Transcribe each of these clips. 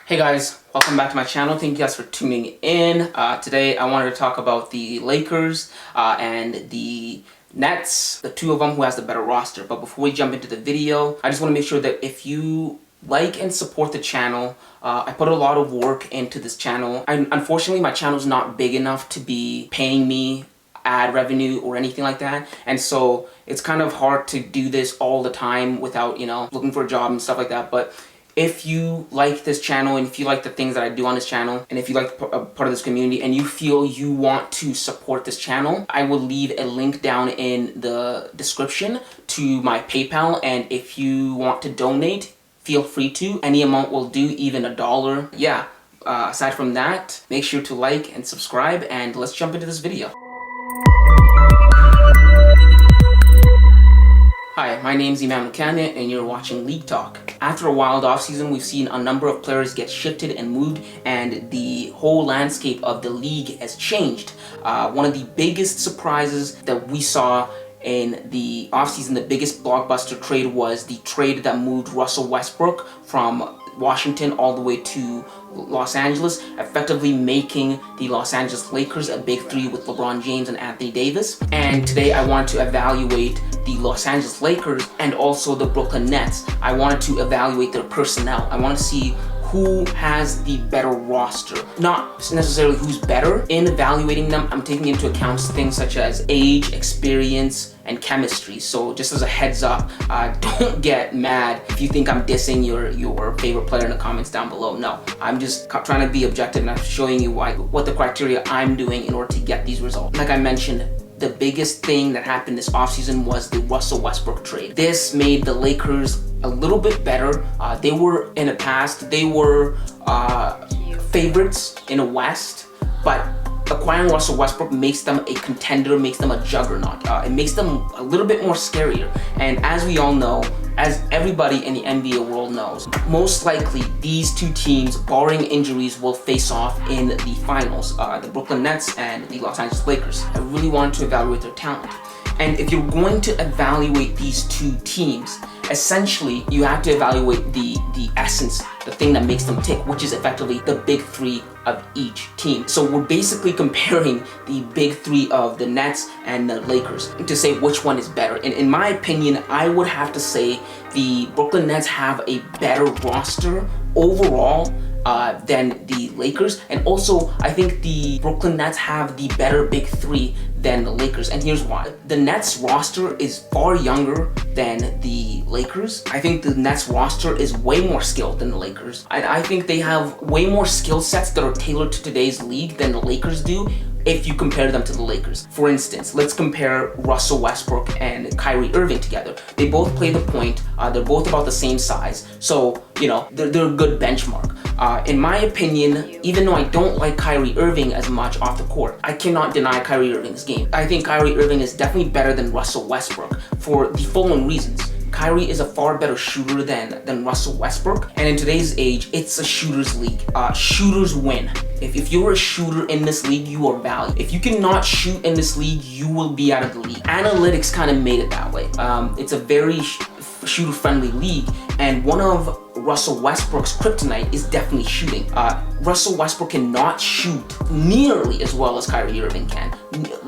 Hey guys, welcome back to my channel. Thank you guys for tuning in. Today I wanted to talk about the Lakers and the Nets, the two of them who has the better roster. But before we jump into the video, I just want to make sure that if you like and support the channel, I put a lot of work into this channel. Unfortunately, my channel is not big enough to be paying me ad revenue or anything like that, and so it's kind of hard to do this all the time without, looking for a job and stuff like that. But if you like this channel and if you like the things that I do on this channel and if you like part of this community and you feel you want to support this channel, I will leave a link down in the description to my PayPal, and if you want to donate, feel free to. Any amount will do, even $1. Yeah, aside from that, make sure to like and subscribe, and let's jump into this video. Hi, my name's Imam Kanya and you're watching League Talk. After a wild offseason, we've seen a number of players get shifted and moved, and the whole landscape of the league has changed. One of the biggest surprises that we saw in the offseason, the biggest blockbuster trade, was the trade that moved Russell Westbrook from Washington all the way to Los Angeles, effectively making the Los Angeles Lakers a big three with LeBron James and Anthony Davis. And today I wanted to evaluate the Los Angeles Lakers and also the Brooklyn Nets. I wanted to evaluate their personnel. I want to see who has the better roster. Not necessarily who's better. In evaluating them, I'm taking into account things such as age, experience, and chemistry. So just as a heads up, don't get mad if you think I'm dissing your favorite player in the comments down below. No, I'm just trying to be objective and I'm showing you what the criteria I'm doing in order to get these results. Like I mentioned, the biggest thing that happened this offseason was the Russell Westbrook trade. This made the Lakers a little bit better. They were, in the past, they were favorites in the West, but acquiring Russell Westbrook makes them a contender, makes them a juggernaut. It makes them a little bit more scarier. And as we all know, as everybody in the NBA world knows, most likely these two teams, barring injuries, will face off in the finals, the Brooklyn Nets and the Los Angeles Lakers. I really wanted to evaluate their talent. And if you're going to evaluate these two teams, essentially you have to evaluate the essence, the thing that makes them tick, which is effectively the big three of each team. So we're basically comparing the big three of the Nets and the Lakers to say which one is better. And in my opinion, I would have to say the Brooklyn Nets have a better roster overall than the Lakers, and also I think the Brooklyn Nets have the better big three than the Lakers, and here's why. The Nets roster is far younger than the Lakers. I think the Nets roster is way more skilled than the Lakers. I think they have way more skill sets that are tailored to today's league than the Lakers do, if you compare them to the Lakers. For instance, let's compare Russell Westbrook and Kyrie Irving together. They both play the point, they're both about the same size, so they're a good benchmark. In my opinion, even though I don't like Kyrie Irving as much off the court, I cannot deny Kyrie Irving's game. I think Kyrie Irving is definitely better than Russell Westbrook for the following reasons. Kyrie is a far better shooter than Russell Westbrook, and in today's age, it's a shooter's league. Shooters win. If you're a shooter in this league, you are valued. If you cannot shoot in this league, you will be out of the league. Analytics kind of made it that way. It's a very shooter-friendly league, and one of Russell Westbrook's kryptonite is definitely shooting. Russell Westbrook cannot shoot nearly as well as Kyrie Irving can.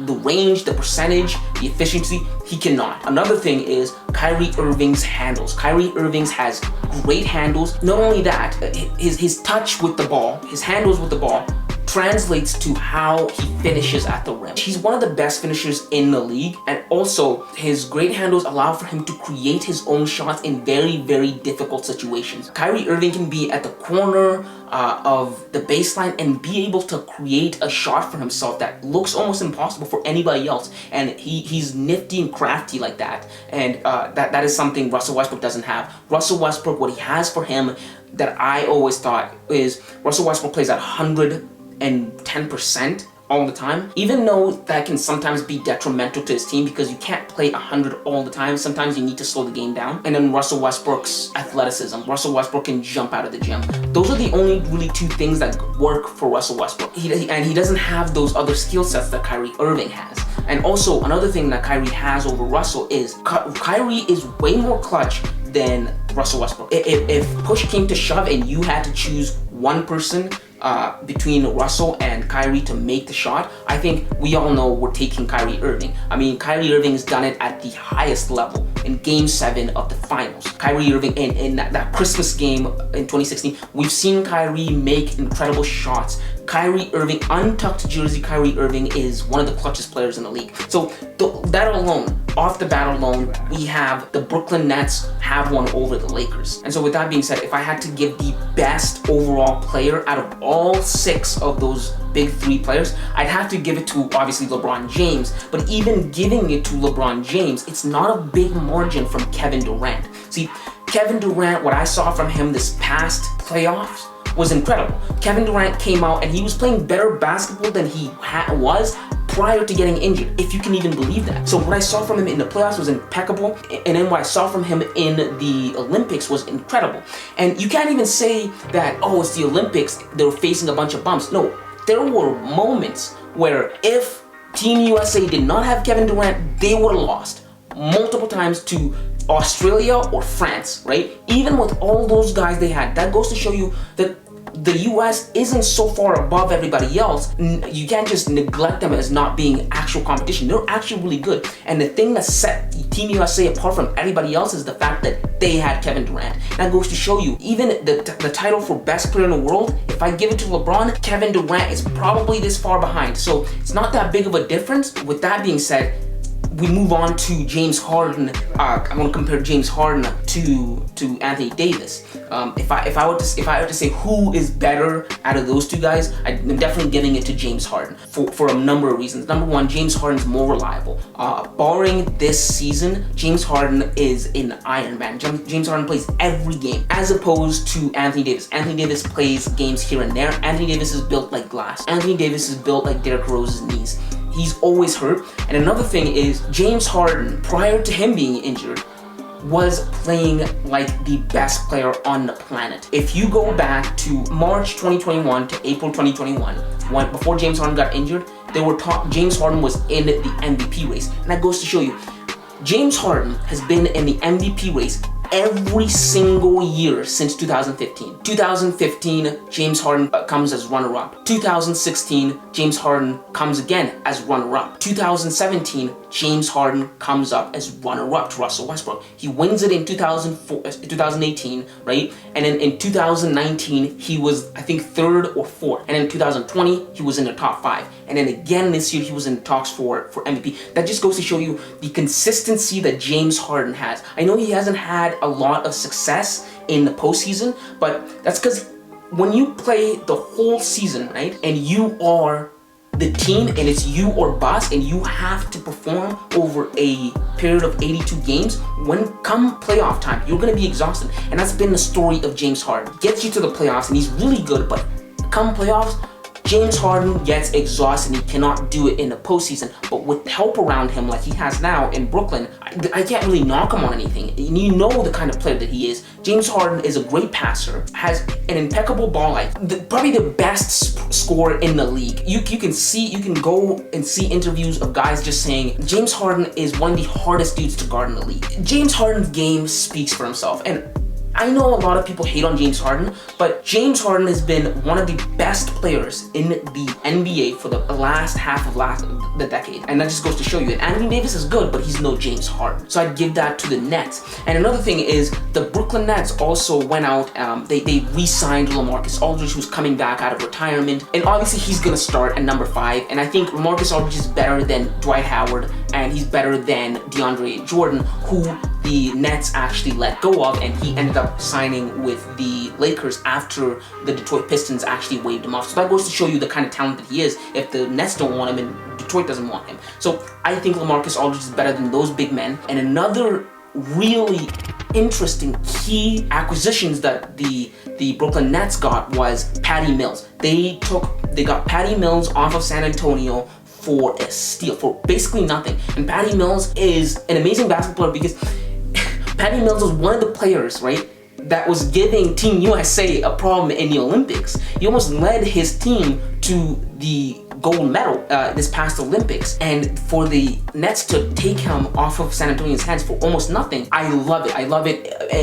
The range, the percentage, the efficiency, he cannot. Another thing is Kyrie Irving's handles. Kyrie Irving's has great handles. Not only that, his touch with the ball, his handles with the ball, translates to how he finishes at the rim. He's one of the best finishers in the league, and also his great handles allow for him to create his own shots in very, very difficult situations. Kyrie Irving can be at the corner of the baseline and be able to create a shot for himself that looks almost impossible for anybody else, and he's nifty and crafty like that, and that is something Russell Westbrook doesn't have. Russell Westbrook, what he has for him that I always thought is Russell Westbrook plays at 110% all the time, even though that can sometimes be detrimental to his team because you can't play 100 all the time. Sometimes you need to slow the game down. And then Russell Westbrook's athleticism. Russell Westbrook can jump out of the gym. Those are the only really two things that work for Russell Westbrook. And he doesn't have those other skill sets that Kyrie Irving has. And also another thing that Kyrie has over Russell is Kyrie is way more clutch than Russell Westbrook. If push came to shove and you had to choose one person between Russell and Kyrie to make the shot, I think we all know we're taking Kyrie Irving. I mean, Kyrie Irving has done it at the highest level in Game 7 of the finals. Kyrie Irving in that Christmas game in 2016, we've seen Kyrie make incredible shots. Kyrie Irving, untucked jersey Kyrie Irving, is one of the clutchest players in the league. So that alone, off the bat alone, we have the Brooklyn Nets have won over the Lakers. And so with that being said, if I had to give the best overall player out of all 6 of those big 3 players, I'd have to give it to obviously LeBron James. But even giving it to LeBron James, it's not a big margin from Kevin Durant. See, Kevin Durant, what I saw from him this past playoffs was incredible. Kevin Durant came out and he was playing better basketball than he was prior to getting injured, if you can even believe that. So what I saw from him in the playoffs was impeccable, and then what I saw from him in the Olympics was incredible. And you can't even say that, oh, it's the Olympics, they were facing a bunch of bumps. No, there were moments where if Team USA did not have Kevin Durant, they would have lost multiple times to Australia or France, right? Even with all those guys they had, that goes to show you that the US isn't so far above everybody else. You can't just neglect them as not being actual competition. They're actually really good. And the thing that set Team USA apart from everybody else is the fact that they had Kevin Durant. That goes to show you, even the title for best player in the world, if I give it to LeBron, Kevin Durant is probably this far behind. So it's not that big of a difference. With that being said, we move on to James Harden. I want to compare James Harden to Anthony Davis. If I were to say who is better out of those two guys, I'm definitely giving it to James Harden for a number of reasons. Number one, James Harden's more reliable. Barring this season, James Harden is an Iron Man. James Harden plays every game, as opposed to Anthony Davis. Anthony Davis plays games here and there. Anthony Davis is built like glass. Anthony Davis is built like Derrick Rose's knees. He's always hurt. And another thing is, James Harden, prior to him being injured, was playing like the best player on the planet. If you go back to March 2021 to April 2021, before James Harden got injured, James Harden was in the MVP race. And that goes to show you, James Harden has been in the MVP race every single year since 2015. 2015, James Harden comes as runner-up. 2016, James Harden comes again as runner-up. 2017, James Harden comes up as runner-up to Russell Westbrook. He wins it in 2018, right? And then in 2019, he was, I think, 3rd or 4th. And in 2020, he was in the top 5. And then again this year, he was in the talks for MVP. That just goes to show you the consistency that James Harden has. I know he hasn't had a lot of success in the postseason, but that's because when you play the whole season, right, and you are the team and it's you or bust and you have to perform over a period of 82 games, when come playoff time, you're going to be exhausted. And that's been the story of James Harden. Gets you to the playoffs and he's really good, but come playoffs, James Harden gets exhausted and he cannot do it in the postseason. But with help around him like he has now in Brooklyn, I can't really knock him on anything. And you know the kind of player that he is. James Harden is a great passer, has an impeccable ball IQ, probably the best scorer in the league. You can go and see interviews of guys just saying James Harden is one of the hardest dudes to guard in the league. James Harden's game speaks for himself. And I know a lot of people hate on James Harden, but James Harden has been one of the best players in the NBA for the last half of the decade. And that just goes to show you that Anthony Davis is good, but he's no James Harden. So I'd give that to the Nets. And another thing is, the Brooklyn Nets also went out, they re-signed LaMarcus Aldridge, who's coming back out of retirement. And obviously he's gonna start at number 5. And I think LaMarcus Aldridge is better than Dwight Howard, and he's better than DeAndre Jordan, who the Nets actually let go of, and he ended up signing with the Lakers after the Detroit Pistons actually waived him off. So that goes to show you the kind of talent that he is if the Nets don't want him and Detroit doesn't want him. So I think LaMarcus Aldridge is better than those big men. And another really interesting key acquisitions that the Brooklyn Nets got was Patty Mills. They got Patty Mills off of San Antonio for a steal, for basically nothing. And Patty Mills is an amazing basketball player because Patty Mills was one of the players, right, that was giving Team USA a problem in the Olympics. He almost led his team to the gold medal this past Olympics, and for the Nets to take him off of San Antonio's hands for almost nothing, I love it. I love it,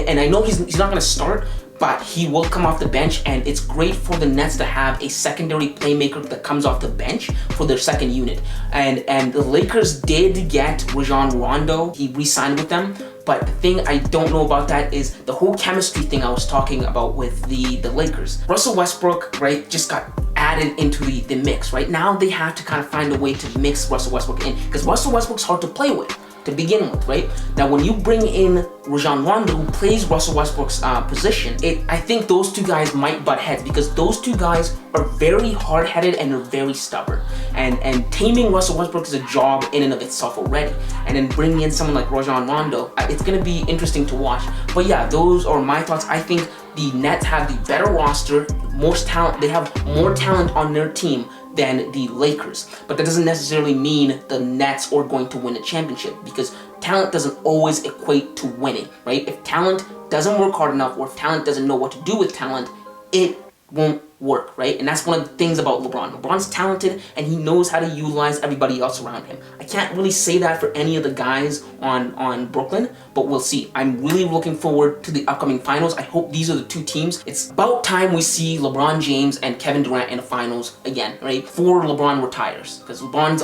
and I know he's not going to start, but he will come off the bench, and it's great for the Nets to have a secondary playmaker that comes off the bench for their second unit. And the Lakers did get Rajon Rondo. He re-signed with them. But the thing I don't know about that is the whole chemistry thing I was talking about with the Lakers. Russell Westbrook, right, just got added into the mix, right? Now they have to kind of find a way to mix Russell Westbrook in, because Russell Westbrook's hard to play with to begin with, right? Now, when you bring in Rajon Rondo, who plays Russell Westbrook's position, I think those two guys might butt heads, because those two guys are very hard-headed and they're very stubborn. And taming Russell Westbrook is a job in and of itself already. And then bringing in someone like Rajon Rondo, it's going to be interesting to watch. But yeah, those are my thoughts. I think the Nets have the better roster, most talent. They have more talent on their team than the Lakers. But that doesn't necessarily mean the Nets are going to win a championship, because talent doesn't always equate to winning, right? If talent doesn't work hard enough, or if talent doesn't know what to do with talent, it won't work, right? And that's one of the things about LeBron. LeBron's talented, and he knows how to utilize everybody else around him. I can't really say that for any of the guys on Brooklyn, but we'll see. I'm really looking forward to the upcoming finals. I hope these are the two teams. It's about time we see LeBron James and Kevin Durant in the finals again, right? Before LeBron retires, because LeBron's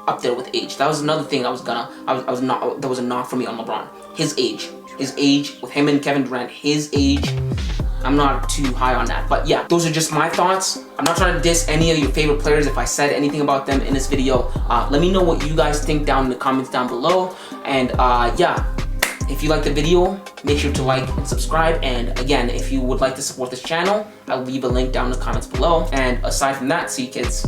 up there with age. That was another thing that was a knock for me on LeBron. His age with him and Kevin Durant, his age, I'm not too high on that. But yeah, those are just my thoughts. I'm not trying to diss any of your favorite players if I said anything about them in this video. Let me know what you guys think down in the comments down below. And yeah, if you like the video, make sure to like and subscribe. And again, if you would like to support this channel, I'll leave a link down in the comments below. And aside from that, see you kids.